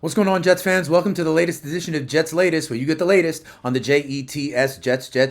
What's going on, Jets fans? Welcome to the latest edition of Jets Latest, where you get the latest on the Jets,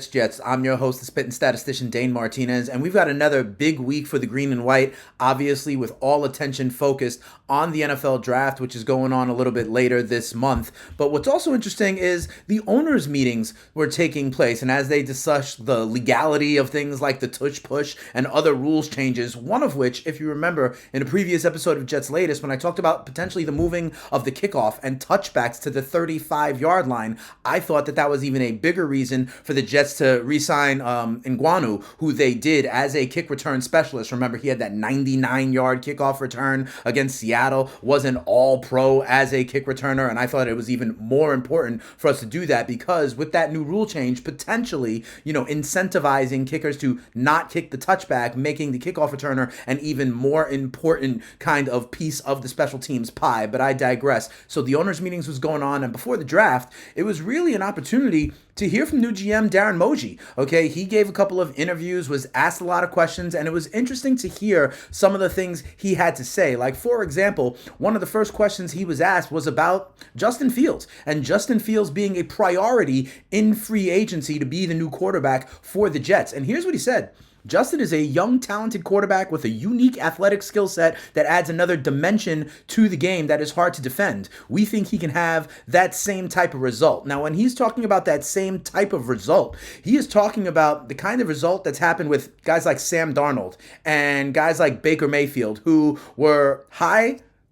Jets. I'm your host, the spitting statistician, Dane Martinez, and we've got another big week for the green and white, obviously with all attention focused on the NFL draft, which is going on a little bit later this month. But what's also interesting is the owners' meetings were taking place, and as they discuss the legality of things like the tush push and other rules changes, one of which, if you remember, in a previous episode of Jets Latest, when I talked about potentially the moving of the kickoff and touchbacks to the 35-yard line, I thought that was even a bigger reason for the Jets to re-sign Nguanu, who they did as a kick return specialist. Remember, he had that 99-yard kickoff return against Seattle, was an all-pro as a kick returner, and I thought it was even more important for us to do that because with that new rule change, potentially, incentivizing kickers to not kick the touchback, making the kickoff returner an even more important kind of piece of the special teams pie. But I digress. So the owners' meetings was going on, and before the draft, it was really an opportunity to hear from new GM Dane Mougey. Okay, he gave a couple of interviews, was asked a lot of questions, and it was interesting to hear some of the things he had to say. Like, for example, one of the first questions he was asked was about Justin Fields, and Justin Fields being a priority in free agency to be the new quarterback for the Jets. And here's what he said. Justin is a young, talented quarterback with a unique athletic skill set that adds another dimension to the game that is hard to defend. We think he can have that same type of result. Now, when he's talking about that same type of result, he is talking about the kind of result that's happened with guys like Sam Darnold and guys like Baker Mayfield, who were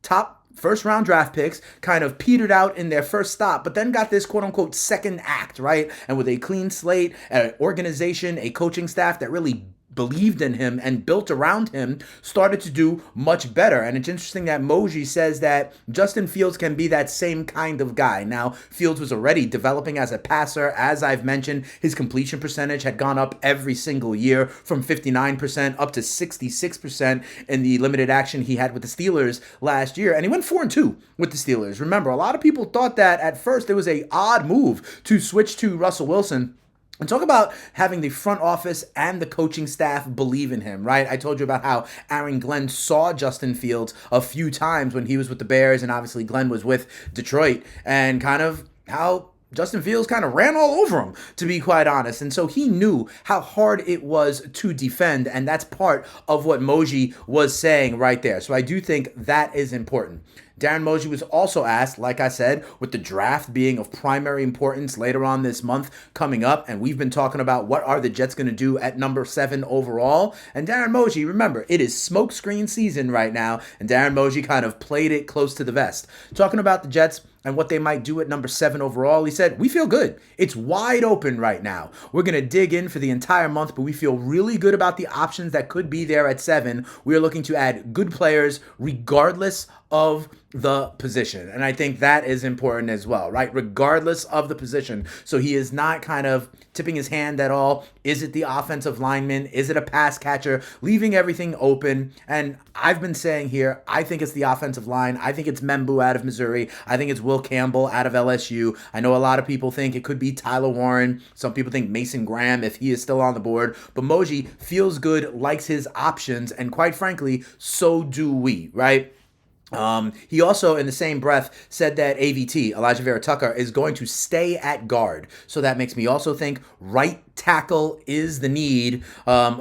top first-round draft picks, kind of petered out in their first stop, but then got this quote-unquote second act, right? And with a clean slate, an organization, a coaching staff that really believed in him and built around him, started to do much better. And it's interesting that Mougey says that Justin Fields can be that same kind of guy. Now, Fields was already developing as a passer. As I've mentioned, his completion percentage had gone up every single year from 59% up to 66% in the limited action he had with the Steelers last year. And he went 4-2 with the Steelers. Remember, a lot of people thought that at first it was an odd move to switch to Russell Wilson. And talk about having the front office and the coaching staff believe in him, right? I told you about how Aaron Glenn saw Justin Fields a few times when he was with the Bears, and obviously Glenn was with Detroit, and kind of how Justin Fields kind of ran all over him, to be quite honest. And so he knew how hard it was to defend, and that's part of what Mougey was saying right there. So I do think that is important. Dane Mougey was also asked, like I said, with the draft being of primary importance later on this month coming up, and we've been talking about what are the Jets going to do at number 7 overall. And Dane Mougey, remember, it is smokescreen season right now, and Dane Mougey kind of played it close to the vest. Talking about the Jets and what they might do at number 7 overall, he said, we feel good. It's wide open right now. We're going to dig in for the entire month, but we feel really good about the options that could be there at 7. We are looking to add good players regardless of the position. And I think that is important as well, right? Regardless of the position. So he is not kind of tipping his hand at all. Is it the offensive lineman? Is it a pass catcher? Leaving everything open. And I've been saying here, I think it's the offensive line. I think it's Membu out of Missouri. I think it's Will Campbell out of LSU. I know a lot of people think it could be Tyler Warren. Some people think Mason Graham if he is still on the board. But Mougey feels good, likes his options, and quite frankly, so do we, right? He also, in the same breath, said that AVT, Elijah Vera Tucker, is going to stay at guard. So that makes me also think right tackle is the need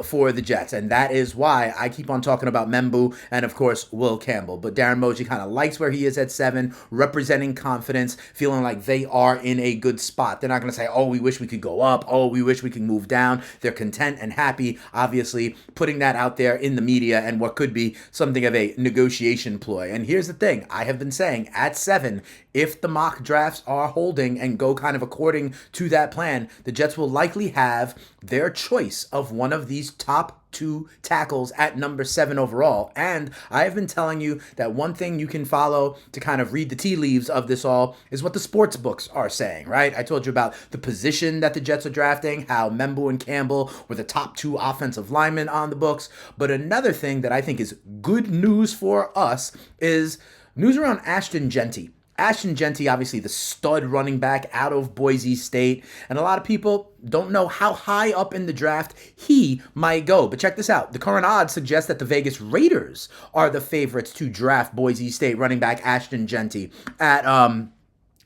for the Jets. And that is why I keep on talking about Membu and, of course, Will Campbell. But Dane Mougey kind of likes where he is at 7, representing confidence, feeling like they are in a good spot. They're not going to say, oh, we wish we could go up. Oh, we wish we could move down. They're content and happy, obviously, putting that out there in the media and what could be something of a negotiation ploy. And here's the thing. I have been saying at 7, if the mock drafts are holding and go kind of according to that plan, the Jets will likely have their choice of one of these top 2 tackles at number 7 overall. And I have been telling you that one thing you can follow to kind of read the tea leaves of this all is what the sports books are saying, right? I told you about the position that the Jets are drafting, how Membu and Campbell were the top 2 offensive linemen on the books. But another thing that I think is good news for us is news around Ashton Jeanty. Ashton Jeanty, obviously the stud running back out of Boise State. And a lot of people Don't know how high up in the draft he might go. But check this out. The current odds suggest that the Vegas Raiders are the favorites to draft Boise State running back Ashton Jeanty at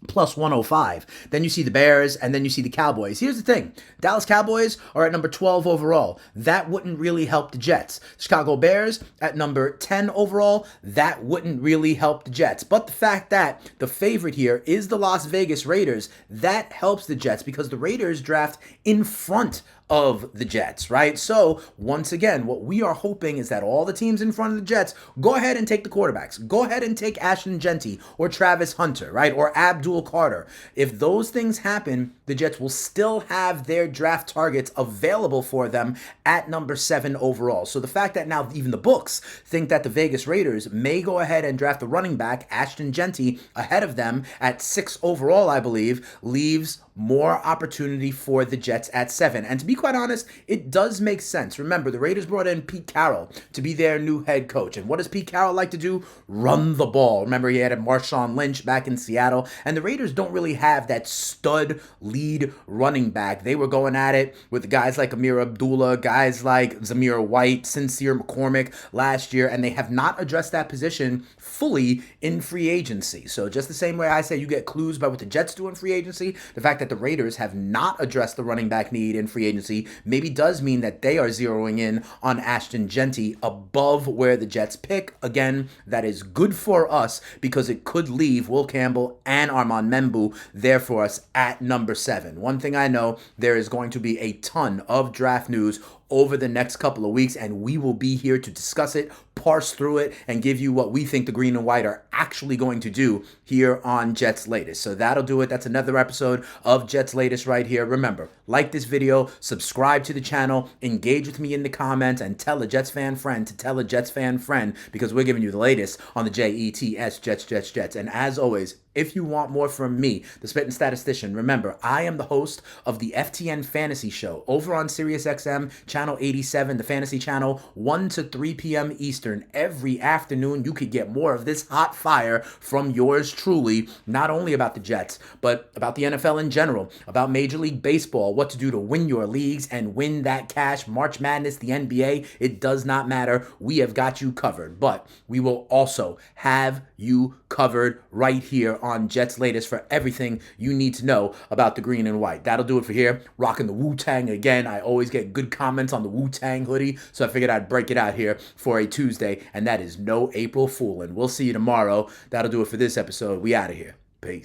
plus 105. Then you see the Bears, and then you see the Cowboys. Here's the thing. Dallas Cowboys are at number 12 overall. That wouldn't really help the Jets. Chicago Bears at number 10 overall. That wouldn't really help the Jets. But the fact that the favorite here is the Las Vegas Raiders, that helps the Jets because the Raiders draft in front of the Jets, right? So once again, what we are hoping is that all the teams in front of the Jets go ahead and take the quarterbacks. Go ahead and take Ashton Jeanty or Travis Hunter, right? Or Abdul Carter. If those things happen, the Jets will still have their draft targets available for them at number 7 overall. So the fact that now even the books think that the Vegas Raiders may go ahead and draft the running back Ashton Jeanty ahead of them at 6 overall, I believe, leaves more opportunity for the Jets at 7. And to be quite honest, it does make sense. Remember, the Raiders brought in Pete Carroll to be their new head coach. And what does Pete Carroll like to do? Run the ball. Remember, he had Marshawn Lynch back in Seattle. And the Raiders don't really have that stud lead running back. They were going at it with guys like Amir Abdullah, guys like Zamir White, Sincere McCormick last year. And they have not addressed that position fully in free agency. So just the same way I say you get clues by what the Jets do in free agency, the fact that the Raiders have not addressed the running back need in free agency maybe does mean that they are zeroing in on Ashton Jeanty above where the Jets pick. Again, that is good for us because it could leave Will Campbell and Armand Membu there for us at number 7. One thing I know, there is going to be a ton of draft news over the next couple of weeks, and we will be here to discuss it, parse through it, and give you what we think the green and white are actually going to do here on Jets Latest. So that'll do it. That's another episode of Jets Latest right here. Remember, like this video, subscribe to the channel, engage with me in the comments, and tell a Jets fan friend to tell a Jets fan friend because we're giving you the latest on the Jets, Jets. And as always, if you want more from me, the Spittin' Statistician, remember, I am the host of the FTN Fantasy Show over on SiriusXM, Channel 87, the Fantasy Channel, 1 to 3 p.m. Eastern. Every afternoon, you could get more of this hot fire from yours truly, not only about the Jets, but about the NFL in general, about Major League Baseball, what to do to win your leagues and win that cash, March Madness, the NBA, it does not matter. We have got you covered, but we will also have you covered right here on Jets Latest for everything you need to know about the green and white. That'll do it for here. Rocking the Wu-Tang again. I always get good comments on the Wu-Tang hoodie, so I figured I'd break it out here for a Tuesday, and that is no April Fool. And we'll see you tomorrow. That'll do it for this episode. We out of here.